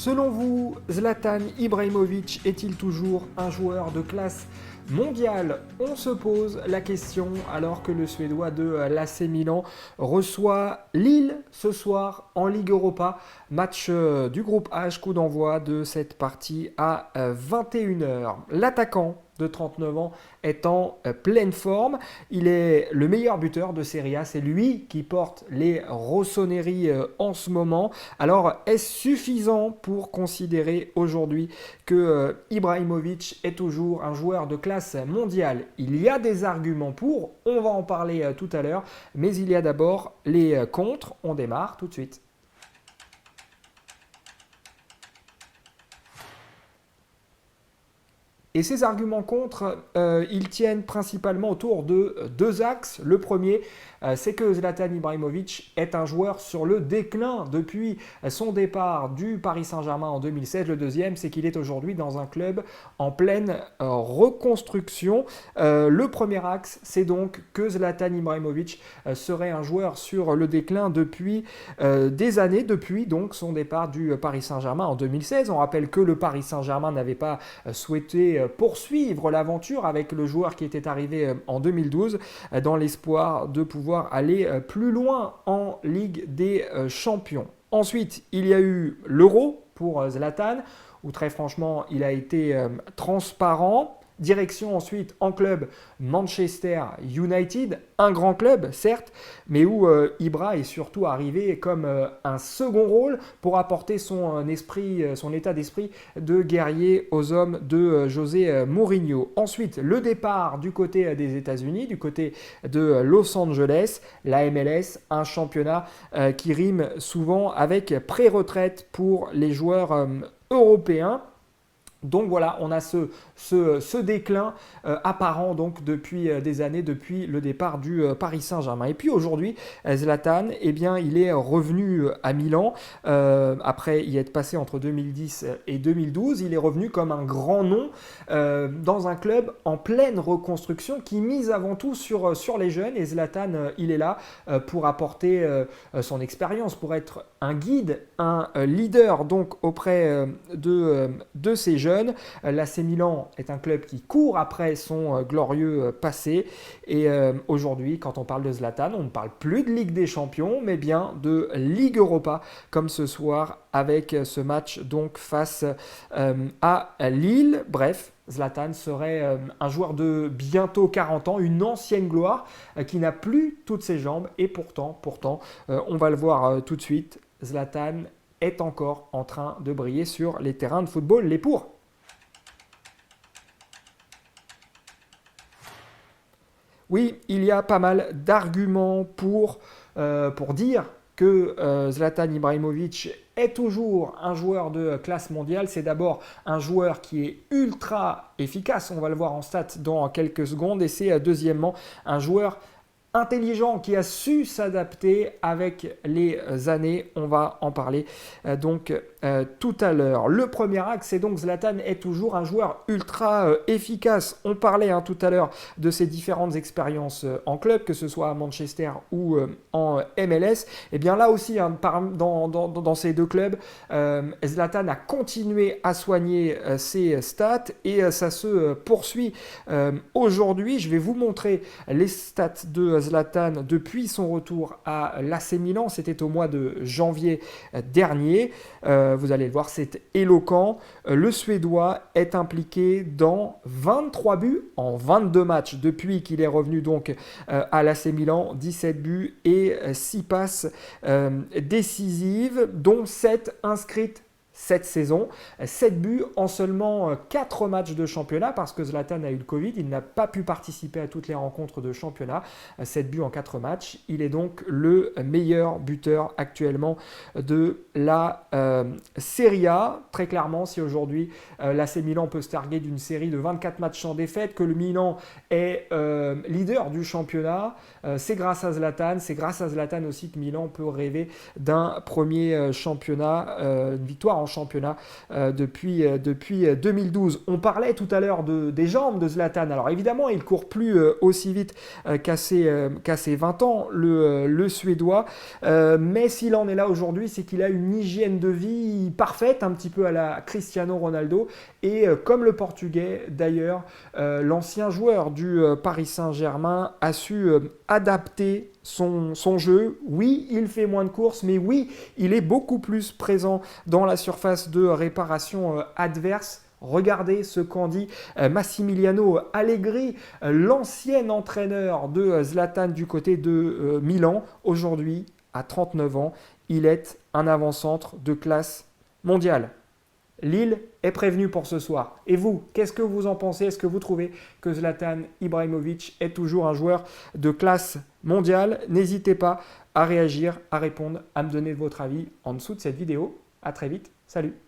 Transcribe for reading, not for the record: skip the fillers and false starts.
Selon vous, Zlatan Ibrahimovic est-il toujours un joueur de classe mondiale? On se pose la question alors que le Suédois de l'AC Milan reçoit Lille ce soir en Ligue Europa. Match du groupe H, coup d'envoi de cette partie à 21h. L'attaquant de 39 ans est en pleine forme. Il est le meilleur buteur de Serie A. C'est lui qui porte les rossoneri en ce moment. Alors, est-ce suffisant pour considérer aujourd'hui que Ibrahimovic est toujours un joueur de classe mondiale? Il y a des arguments pour, on va en parler tout à l'heure, mais il y a d'abord les contre. On démarre tout de suite. Et ces arguments contre, ils tiennent principalement autour de deux axes. Le premier, c'est que Zlatan Ibrahimovic est un joueur sur le déclin depuis son départ du Paris Saint-Germain en 2016. Le deuxième, c'est qu'il est aujourd'hui dans un club en pleine reconstruction. Le premier axe, c'est donc que Zlatan Ibrahimovic serait un joueur sur le déclin depuis des années, depuis donc son départ du Paris Saint-Germain en 2016. On rappelle que le Paris Saint-Germain n'avait pas souhaité poursuivre l'aventure avec le joueur qui était arrivé en 2012 dans l'espoir de pouvoir aller plus loin en Ligue des Champions. Ensuite, il y a eu l'Euro pour Zlatan, où très franchement, il a été transparent. Direction ensuite en club Manchester United, un grand club certes, mais où Ibra est surtout arrivé comme un second rôle pour apporter son esprit, son état d'esprit de guerrier aux hommes de José Mourinho. Ensuite, le départ du côté des États-Unis, du côté de Los Angeles, la MLS, un championnat qui rime souvent avec pré-retraite pour les joueurs européens. Donc voilà, on a ce déclin apparent donc depuis des années, depuis le départ du Paris Saint-Germain. Et puis aujourd'hui, Zlatan, eh bien, il est revenu à Milan après y être passé entre 2010 et 2012. Il est revenu comme un grand nom dans un club en pleine reconstruction qui mise avant tout sur les jeunes. Et Zlatan, il est là pour apporter son expérience, pour être un guide, un leader donc auprès de ces jeunes. L'AC Milan est un club qui court après son glorieux passé et aujourd'hui, quand on parle de Zlatan, on ne parle plus de Ligue des Champions, mais bien de Ligue Europa, comme ce soir avec ce match donc face à Lille. Bref, Zlatan serait un joueur de bientôt 40 ans, une ancienne gloire qui n'a plus toutes ses jambes et pourtant, on va le voir tout de suite, Zlatan est encore en train de briller sur les terrains de football. Les pour. Oui, il y a pas mal d'arguments pour dire que Zlatan Ibrahimovic est toujours un joueur de classe mondiale. C'est d'abord un joueur qui est ultra efficace, on va le voir en stats dans quelques secondes, et c'est deuxièmement un joueur intelligent qui a su s'adapter avec les années. On va en parler donc tout à l'heure. Le premier axe, c'est donc Zlatan est toujours un joueur ultra efficace. On parlait tout à l'heure de ses différentes expériences en club, que ce soit à Manchester ou en MLS. Et bien là aussi, dans ces deux clubs, Zlatan a continué à soigner ses stats et ça se poursuit aujourd'hui. Je vais vous montrer les stats de Zlatan depuis son retour à l'AC Milan. C'était au mois de janvier dernier. Vous allez le voir, c'est éloquent. Le Suédois est impliqué dans 23 buts en 22 matchs depuis qu'il est revenu donc à l'AC Milan. 17 buts et 6 passes décisives, dont 7 inscrites cette saison. 7 buts en seulement 4 matchs de championnat parce que Zlatan a eu le Covid, il n'a pas pu participer à toutes les rencontres de championnat. 7 buts en 4 matchs, il est donc le meilleur buteur actuellement de la Serie A. Très clairement, si aujourd'hui l'AC Milan peut se targuer d'une série de 24 matchs sans défaite, que le Milan est leader du championnat, c'est grâce à Zlatan. C'est grâce à Zlatan aussi que Milan peut rêver d'un premier championnat, une victoire en championnat depuis 2012. On parlait tout à l'heure des jambes de Zlatan. Alors évidemment, il ne court plus aussi vite qu'à ses 20 ans, le Suédois. Mais s'il en est là aujourd'hui, c'est qu'il a une hygiène de vie parfaite, un petit peu à la Cristiano Ronaldo. Et comme le Portugais, d'ailleurs, l'ancien joueur du Paris Saint-Germain a su adapter son jeu. Oui, il fait moins de courses, mais oui, il est beaucoup plus présent dans la surface de réparation adverse. Regardez ce qu'en dit Massimiliano Allegri, l'ancien entraîneur de Zlatan du côté de Milan. Aujourd'hui, à 39 ans, il est un avant-centre de classe mondiale. Lille est prévenu pour ce soir. Et vous, qu'est-ce que vous en pensez? Est-ce que vous trouvez que Zlatan Ibrahimovic est toujours un joueur de classe mondiale? N'hésitez pas à réagir, à répondre, à me donner votre avis en dessous de cette vidéo. À très vite. Salut!